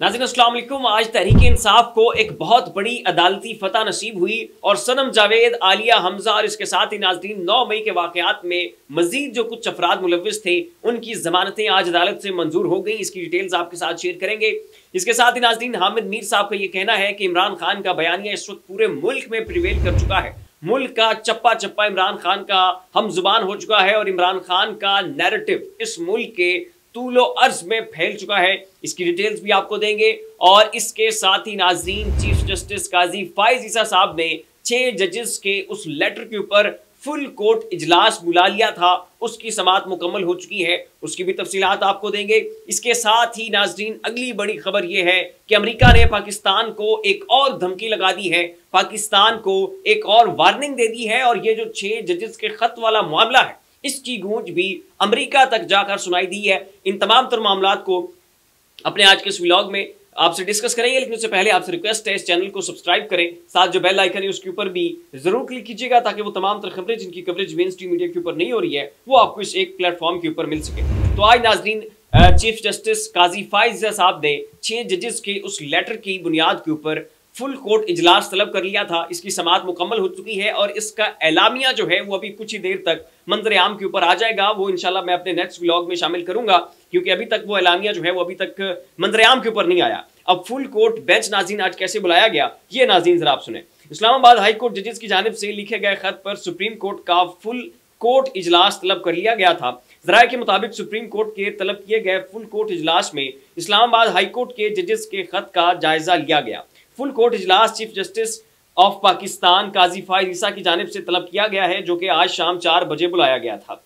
नाज़रीन अस्सलाम वालेकुम। आज तहरीक इंसाफ को एक बहुत बड़ी अदालती फतह नसीब हुई और सनम जावेद, आलिया, हमजा और इसके साथ ही नाज़रीन 9 मई के वाकयात में मजीद जो कुछ अफराद मुलव्विस थे उनकी जमानतें आज अदालत से मंजूर हो गई। इसकी डिटेल्स आपके साथ शेयर करेंगे। इसके साथ ही नाज़रीन हामिद मीर साहब का यह कहना है कि इमरान खान का बयानिया इस वक्त पूरे मुल्क में प्रिवेल कर चुका है। मुल्क का चप्पा चप्पा इमरान खान का हम जुबान हो चुका है और इमरान खान का नैरेटिव इस मुल्क के तूलो अर्ज में फैल चुका है। इसकी डिटेल्स भी आपको देंगे। और इसके साथ ही नाज़रीन चीफ जस्टिस काजी फाइज ईसा साहब ने 6 जजेस के उस लेटर के ऊपर फुल कोर्ट इजलास बुला लिया था, उसकी समाअत मुकम्मल हो चुकी है, उसकी भी तफसीलात आपको देंगे। इसके साथ ही नाज़रीन अगली बड़ी खबर यह है कि अमेरिका ने पाकिस्तान को एक और धमकी लगा दी है, पाकिस्तान को एक और वार्निंग दे दी है। और ये जो 6 जजेस के खत वाला मामला है इसकी गूंज भी अमेरिका तक जाकर सुनाई दी है। इन तमाम तर मामलात को अपने आज के इस व्लॉग में आपसे डिस्कस करेंगे, लेकिन उससे पहले आपसे रिक्वेस्ट है इस चैनल को सब्सक्राइब करें, साथ जो बेल आइकन है उसके ऊपर भी जरूर क्लिक कीजिएगा ताकि वो तमाम तर खबरें जिनकी कवरेज मेन स्ट्रीम मीडिया के ऊपर नहीं हो रही है वो आपको इस एक प्लेटफॉर्म के ऊपर मिल सके। तो आज नाज़रीन चीफ जस्टिस काजी फाइज साहब ने 6 जजेस के उस लेटर की बुनियाद के ऊपर फुल कोर्ट इजलास तलब कर लिया था। इसकी समाअत मुकम्मल हो चुकी है और इसका एलामिया जो है वो अभी कुछ ही देर तक मंजर आम के ऊपर आ जाएगा। वो इंशाल्लाह मैं अपने नेक्स्ट व्लॉग में शामिल करूंगा, क्योंकि अभी तक वो एलामिया जो है वो अभी तक मंजर आम के ऊपर नहीं आया। अब फुल कोर्ट बेंच नाज़रीन आज कैसे बुलाया गया ये नाज़रीन जरा आप सुने। इस्लामाबाद हाई कोर्ट जजेस की जानिब से लिखे गए खत पर सुप्रीम कोर्ट का फुल कोर्ट इजलास तलब कर लिया गया था। जराये के मुताबिक सुप्रीम कोर्ट के तलब किए गए फुल कोर्ट इजलास में इस्लामाबाद हाई कोर्ट के जजेस के खत का जायजा लिया गया। फुल कोर्ट इजलास चीफ जस्टिस ऑफ पाकिस्तान काजी फाइज ईसा की जानिब से तलब किया गया है, जो कि आज शाम 4 बजे बुलाया गया था।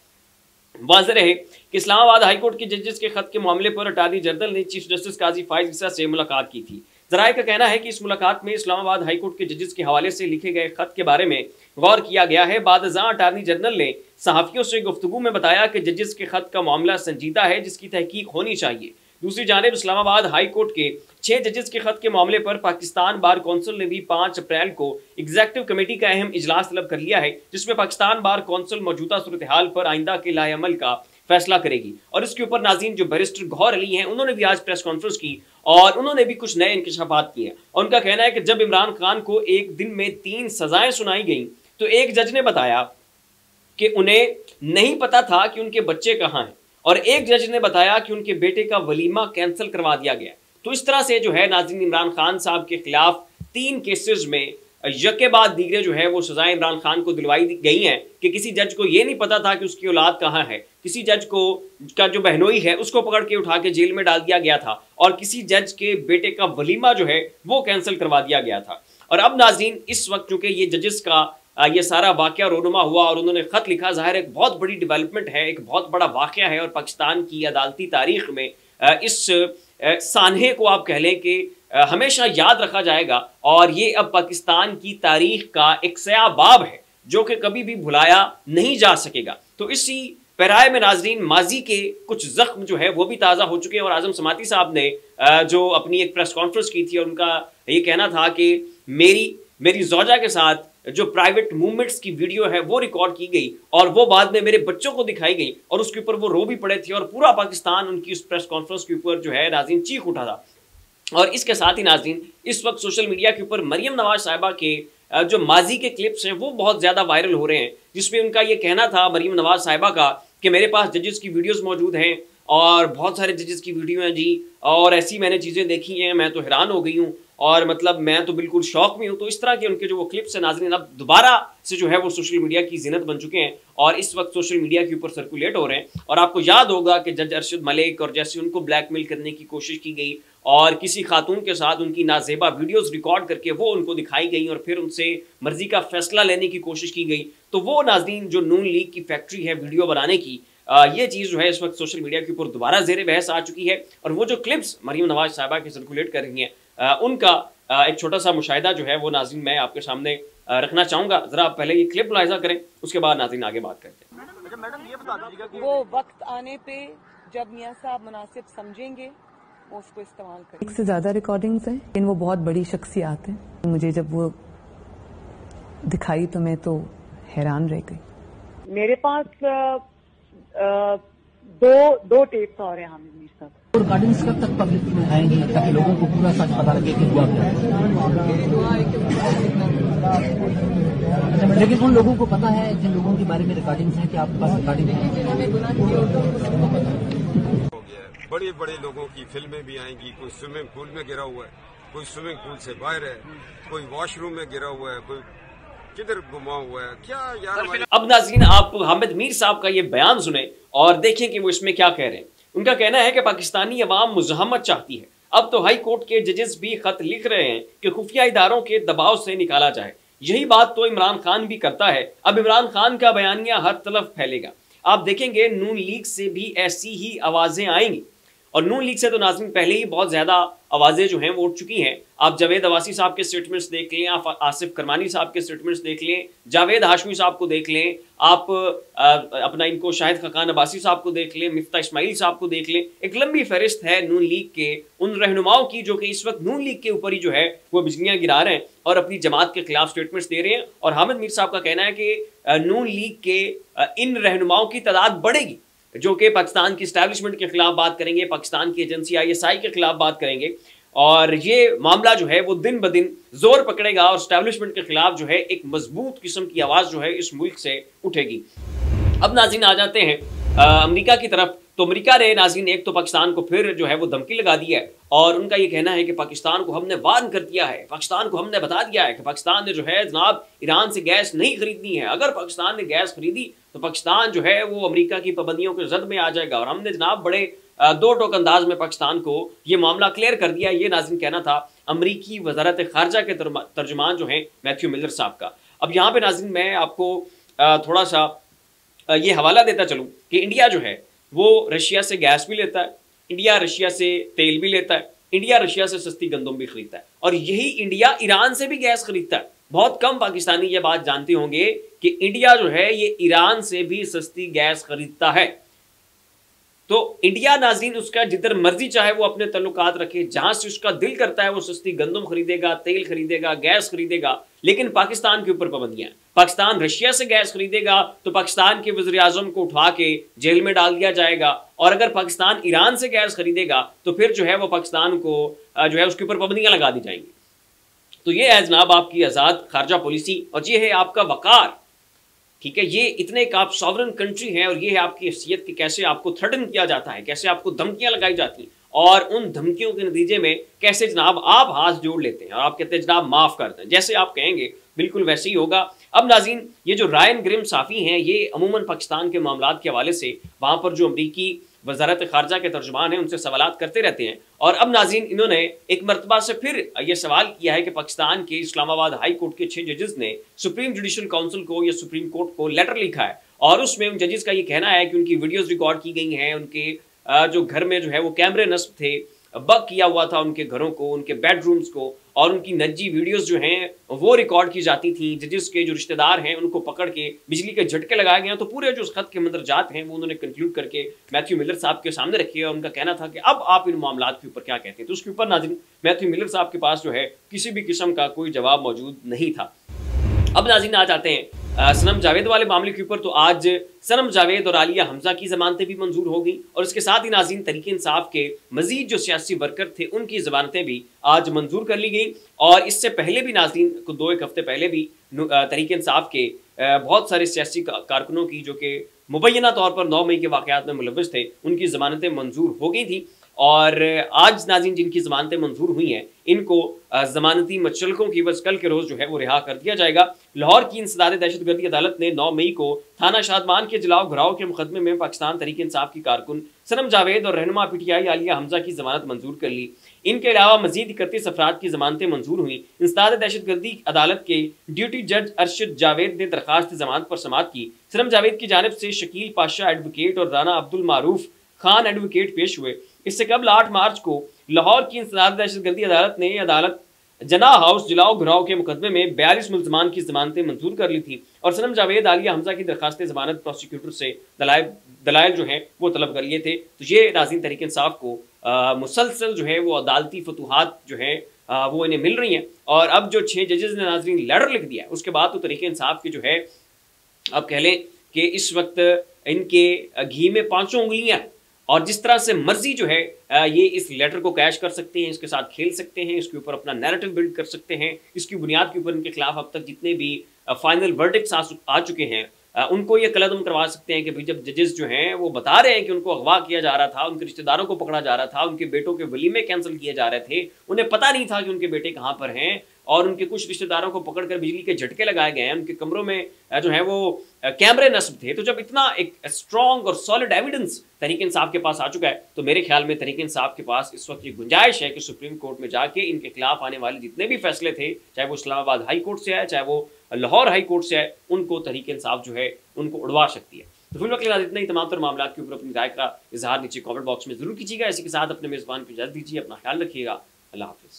वाज़ेह रहे कि इस्लामाबाद हाई कोर्ट के जजेस के खत के मामले पर अटॉर्नी जनरल ने चीफ जस्टिस काजी फाइज ईसा से मुलाकात की थी। जराये का कहना है कि इस मुलाकात में इस्लामाबाद हाई कोर्ट के जजेस के हवाले से लिखे गए खत के बारे में गौर किया गया है। बादशाह अटॉर्नी जनरल ने सहाफ़ियों से गुफ्तगू में बताया कि जजेस के खत का मामला संजीदा है जिसकी तहकीक होनी चाहिए। दूसरी जानिब इस्लामाबाद हाई कोर्ट के 6 जजेस के खत के मामले पर पाकिस्तान बार कौंसिल ने भी 5 अप्रैल को एग्जीक्यूटिव कमेटी का अहम इजलास तलब कर लिया है, जिसमें पाकिस्तान बार कौंसिल मौजूदा सूरत हाल पर आइंदा के लाएअमल का फैसला करेगी। और इसके ऊपर नाज़रीन जो बैरिस्टर गौहर अली हैं उन्होंने भी आज प्रेस कॉन्फ्रेंस की और उन्होंने भी कुछ नए इंकशाफात किए हैं। उनका कहना है कि जब इमरान खान को एक दिन में 3 सजाएं सुनाई गई तो एक जज ने बताया कि उन्हें नहीं पता था कि उनके बच्चे कहाँ हैं और एक जज ने बताया कि उनके बेटे का वलीमा कैंसिल करवा दिया गया। तो इस तरह से जो है नाज़रीन इमरान खान साहब के खिलाफ 3 केसेस में यके बाद दीगरे जो है वो सजाएं इमरान खान को दिलवाई गई हैं कि किसी जज को ये नहीं पता था कि उसकी औलाद कहाँ है, किसी जज को का जो बहनोई है उसको पकड़ के उठा के जेल में डाल दिया गया था और किसी जज के बेटे का वलीमा जो है वो कैंसिल करवा दिया गया था। और अब नाज़रीन इस वक्त चूंकि ये जजेस का ये सारा वाकया रोनुमा हुआ और उन्होंने ख़त लिखा, ज़ाहिर एक बहुत बड़ी डेवलपमेंट है, एक बहुत बड़ा वाकया है और पाकिस्तान की अदालती तारीख में इस सानहे को आप कह लें कि हमेशा याद रखा जाएगा। और ये अब पाकिस्तान की तारीख का एक सया बाब है जो कि कभी भी भुलाया नहीं जा सकेगा। तो इसी पैराए में नाज़रीन माजी के कुछ जख्म जो है वो भी ताज़ा हो चुके हैं और आज़म समाती साहब ने जो अपनी एक प्रेस कॉन्फ्रेंस की थी और उनका ये कहना था कि मेरी ज़ौजा के साथ जो प्राइवेट मूवमेंट्स की वीडियो है वो रिकॉर्ड की गई और वो बाद में मेरे बच्चों को दिखाई गई और उसके ऊपर वो रो भी पड़े थे और पूरा पाकिस्तान उनकी उस प्रेस कॉन्फ्रेंस के ऊपर जो है नाज़रीन चीख उठा था। और इसके साथ ही नाज़रीन इस वक्त सोशल मीडिया के ऊपर मरियम नवाज साहिबा के जो माजी के क्लिप्स हैं वो बहुत ज़्यादा वायरल हो रहे हैं, जिसमें उनका ये कहना था मरियम नवाज साहिबा का कि मेरे पास जजेस की वीडियोज़ मौजूद हैं और बहुत सारे जजेस की वीडियो हैं जी, और ऐसी मैंने चीज़ें देखी हैं, मैं तो हैरान हो गई हूँ और मतलब मैं तो बिल्कुल शौक में हूँ। तो इस तरह के उनके जो वो क्लिप्स हैं नाज़रीन अब दोबारा से जो है वो सोशल मीडिया की जिनत बन चुके हैं और इस वक्त सोशल मीडिया के ऊपर सर्कुलेट हो रहे हैं। और आपको याद होगा कि जज अरशद मलिक और जैसे उनको ब्लैकमेल करने की कोशिश की गई और किसी खातून के साथ उनकी नाजेबा वीडियोज़ रिकॉर्ड करके वो उनको दिखाई गई और फिर उनसे मर्जी का फैसला लेने की कोशिश की गई। तो वो नाज़रीन जो नून लीग की फैक्ट्री है वीडियो बनाने की, ये चीज़ जो है इस वक्त सोशल मीडिया के ऊपर दोबारा ज़ेर बहस आ चुकी है। और वो जो क्लिप्स मरियम नवाज साहिबा की सर्कुलेट कर रही हैं उनका एक छोटा सा मुशाहिदा जो है वो नाज़रीन मैं आपके सामने रखना चाहूँगा। ज़रा आप पहले ये क्लिप मुलाहिज़ा करें, उसके बाद नाज़रीन आगे बात करते हैं। मैडम ये बता दीजिएगा कि वो वक्त आने पे जब मियाँ साहब मुनासिब समझेंगे वो उसको इस्तेमाल करें। 1 से ज़्यादा रिकॉर्डिंग्स हैं, लेकिन वो बहुत बड़ी शख्सियात हैं। मुझे जब वो दिखाई तो मैं तो हैरान रह गई। मेरे पास दो टेप्स और हैं हामिद मीर साहब। रिकॉर्डिंग्स कब तक पब्लिक में आएंगी ताकि लोगों को पूरा सच पता लगे कि हुआ क्या? लेकिन उन लोगों को पता है जिन लोगों के बारे में रिकॉर्डिंग्स हैं कि आपके पास रिकॉर्डिंग है? बड़े बड़े लोगों की फिल्में भी आएंगी। कोई स्विमिंग पूल में गिरा हुआ है, कोई स्विमिंग पूल से बाहर है, कोई वॉशरूम में गिरा हुआ है, कोई किधर गुमा हुआ है। क्या यार। अब नाज़रीन आप हामिद मीर साहब का ये बयान सुने और देखें कि वो इसमें क्या कह रहे हैं। उनका कहना है कि पाकिस्तानी अवाम मुज़ाहमत चाहती है। अब तो हाई कोर्ट के जजेस भी खत लिख रहे हैं कि खुफिया इदारों के दबाव से निकाला जाए। यही बात तो इमरान खान भी करता है। अब इमरान खान का बयानिया हर तरफ फैलेगा। आप देखेंगे नून लीग से भी ऐसी ही आवाजें आएंगी और नून लीग से तो नाज़रीन पहले ही बहुत ज्यादा आवाजें जो हैं वो उठ चुकी हैं। आप जावेद अवासी साहब के स्टेटमेंट्स देख लें, आप आसिफ करमानी साहब के स्टेटमेंट्स देख लें, जावेद हाशमी साहब को देख लें, आप अपना इनको शाहिद खकान अब्बासी साहब को देख लें, मिफ्ता इस्माइल साहब को देख लें। एक लंबी फहरिस्त है नून लीग के उन रहनुमाओं की जो कि इस वक्त नून लीग के ऊपर ही जो है वो बिजलियां गिरा रहे हैं और अपनी जमात के खिलाफ स्टेटमेंट्स दे रहे हैं। और हामिद मीर साहब का कहना है कि नून लीग के इन रहनुमाओं की तादाद बढ़ेगी जो कि पाकिस्तान की एस्टैब्लिशमेंट के खिलाफ बात करेंगे, पाकिस्तान की एजेंसी ISI के खिलाफ बात करेंगे और ये मामला जो है वो दिन ब दिन जोर पकड़ेगा और एस्टैब्लिशमेंट के खिलाफ जो है एक मजबूत किस्म की आवाज जो है इस मुल्क से उठेगी। अब नाज़रीन आ जाते हैं अमेरिका की तरफ। तो अमेरिका ने नाज़रीन एक तो पाकिस्तान को फिर जो है वो धमकी लगा दी है और उनका ये कहना है कि पाकिस्तान को हमने वार्न कर दिया है, पाकिस्तान को हमने बता दिया है कि पाकिस्तान ने जो है जनाब ईरान से गैस नहीं खरीदनी है। अगर पाकिस्तान ने गैस खरीदी तो पाकिस्तान जो है वो अमेरिका की पाबंदियों के जद में आ जाएगा और हमने जनाब बड़े दो टोक अंदाज में पाकिस्तान को ये मामला क्लियर कर दिया। ये नाज़रीन कहना था अमरीकी वजारत खारजा के तर्जुमान जो है मैथ्यू मिलर साहब का। अब यहाँ पे नाज़रीन मैं आपको थोड़ा सा ये हवाला देता चलूँ कि इंडिया जो है वो रशिया से गैस भी लेता है, इंडिया रशिया से तेल भी लेता है, इंडिया रशिया से सस्ती गंदम भी खरीदता है और यही इंडिया ईरान से भी गैस खरीदता है। बहुत कम पाकिस्तानी ये बात जानते होंगे कि इंडिया जो है ये ईरान से भी सस्ती गैस खरीदता है। तो इंडिया नाज़रीन उसका जिधर मर्जी चाहे वो अपने तल्लुकात रखे, जहां से उसका दिल करता है वो सस्ती गंदम खरीदेगा, तेल खरीदेगा, गैस खरीदेगा, लेकिन पाकिस्तान के ऊपर पाबंदियां। पाकिस्तान रशिया से गैस खरीदेगा तो पाकिस्तान के वज़ीर आज़म को उठा के जेल में डाल दिया जाएगा और अगर पाकिस्तान ईरान से गैस खरीदेगा तो फिर जो है वो पाकिस्तान को जो है उसके ऊपर पाबंदियां लगा दी जाएंगी। तो ये है जनाब आपकी आज़ाद खारजा पॉलिसी और ये है आपका वकार। ठीक है, ये इतने एक आप सॉवरन कंट्री हैं और ये है आपकी हैसियत कि कैसे आपको थ्रेटन किया जाता है, कैसे आपको धमकियां लगाई जाती हैं और उन धमकियों के नतीजे में कैसे जनाब आप हाथ जोड़ लेते हैं और आप कहते हैं जनाब माफ कर दें, जैसे आप कहेंगे बिल्कुल वैसे ही होगा। अब नाज़रीन ये जो रायन ग्रिम साफ़ी हैं ये अमूमन पाकिस्तान के मामलात के हवाले से वहाँ पर जो अमरीकी वजारत खारजा के तर्जुमान हैं उनसे सवालात करते रहते हैं और अब नाज़रीन इन्होंने एक मरतबा से फिर ये सवाल किया है कि पाकिस्तान के इस्लामाबाद हाई कोर्ट के 6 जजेस ने सुप्रीम जुडिशल काउंसिल को या सुप्रीम कोर्ट को लेटर लिखा है और उसमें उन जजेस का ये कहना है कि उनकी वीडियोज़ रिकॉर्ड की गई हैं, उनके जो घर में जो है वो कैमरे नस्ब थे, बग किया हुआ था उनके घरों को, उनके बेडरूम्स को और उनकी निजी वीडियोस जो हैं वो रिकॉर्ड की जाती थी। जजेस के जो रिश्तेदार हैं उनको पकड़ के बिजली के झटके लगाए गए। तो पूरे जो उस खत के मंदरजात हैं वो उन्होंने कंक्लूड करके मैथ्यू मिलर साहब के सामने रखे और उनका कहना था कि अब आप इन मामलात के ऊपर क्या कहते हैं। तो उसके ऊपर नाज़रीन मैथ्यू मिलर साहब के पास जो है किसी भी किस्म का कोई जवाब मौजूद नहीं था। अब नाज़रीन आ जाते हैं सनम जावेद वाले मामले के ऊपर। तो आज सनम जावेद और आलिया हमजा की जमानतें भी मंजूर हो गई और इसके साथ ही नाज़रीन तहरीक इंसाफ के मजीद जो सियासी वर्कर थे उनकी जमानतें भी आज मंजूर कर ली गई। और इससे पहले भी नाज़रीन को 2-1 हफ्ते पहले भी तहरीक इंसाफ के बहुत सारे सियासी कारकुनों की जो कि मुबैना तौर पर 9 मई के वाक़यात में मुलव्वस थे उनकी जमानतें मंजूर हो गई थी और आज नाज़रीन जिनकी जमानतें मंजूर हुई हैं इनको जमानती मचलकों की बस कल के रोज़ जो है वो रिहा कर दिया जाएगा। लाहौर की इंसदाद दहशतगर्दी अदालत ने 9 मई को थाना शादमान के जलाओ घराव के मुकदमे में पाकिस्तान तहरीक इंसाफ की कारकुन सनम जावेद और रहनुमा PTI आलिया हमजा की जमानत मंजूर कर ली। इनके अलावा मजीद 31 अफराद की जमानतें मंजूर हुई। इंसदाद दहशतगर्दी अदालत के ड्यूटी जज अरशद जावेद ने दरखास्त जमानत पर समाअत की। सनम जावेद की जानिब से शकील पाशा एडवोकेट और राना अब्दुल मारूफ खान एडवोकेट पेश हुए। इससे कबल 8 मार्च को लाहौर की इंसदाद दहशतगर्दी अदालत ने जना हाउस जलाओ घराव के मुकदमे में 42 मुल्ज़मान की जमानतें मंजूर कर ली थी और सनम जावेद आलिया हमजा की दरखास्त जमानत प्रोसिक्यूटर से दलाइल जो हैं वो तलब कर लिए थे। तो ये नाज़रीन तहरीक इंसाफ को मुसलसल जो है वो अदालती फतूहात जो है वो इन्हें मिल रही हैं और अब जो 6 जजेस ने नाज़रीन लेटर लिख दिया उसके बाद तो तहरीक इंसाफ की जो है अब कह लें कि इस वक्त इनके घी में 5 उंगलियां और जिस तरह से मर्जी जो है ये इस लेटर को कैश कर सकते हैं, इसके साथ खेल सकते हैं, इसके ऊपर अपना नैरेटिव बिल्ड कर सकते हैं। इसकी बुनियाद के ऊपर इनके खिलाफ अब तक जितने भी फाइनल वर्डिक्ट्स आ चुके हैं उनको ये कलअदम करवा सकते हैं कि भाई जब जजेस जो हैं वो बता रहे हैं कि उनको अगवा किया जा रहा था, उनके रिश्तेदारों को पकड़ा जा रहा था, उनके बेटों के वलीमे कैंसिल किए जा रहे थे, उन्हें पता नहीं था कि उनके बेटे कहाँ पर हैं, और उनके कुछ रिश्तेदारों को पकड़कर बिजली के झटके लगाए गए हैं, उनके कमरों में जो है वो कैमरे नस्ब थे। तो जब इतना एक स्ट्रॉन्ग और सॉलिड एविडेंस तहरीक इंसाफ के पास आ चुका है तो मेरे ख्याल में तहरीक इंसाफ के पास इस वक्त ये गुंजाइश है कि सुप्रीम कोर्ट में जाके इनके खिलाफ आने वाले जितने भी फैसले थे, चाहे वो इस्लामाबाद हाई कोर्ट से आए, चाहे वो लाहौर हाई कोर्ट से आए, उनको तहरीक इंसाफ जो है उनको उड़वा सकती है। तो फिल्म के लिए इतना ही। तमाम तर मामला के ऊपर अपनी राय का इजहार नीचे कमेंट बॉक्स में जरूर कीजिएगा। इसी के साथ अपने मेजबान को इजाजत दीजिए। अपना ख्याल रखिएगा। अल्लाह हाफिज़।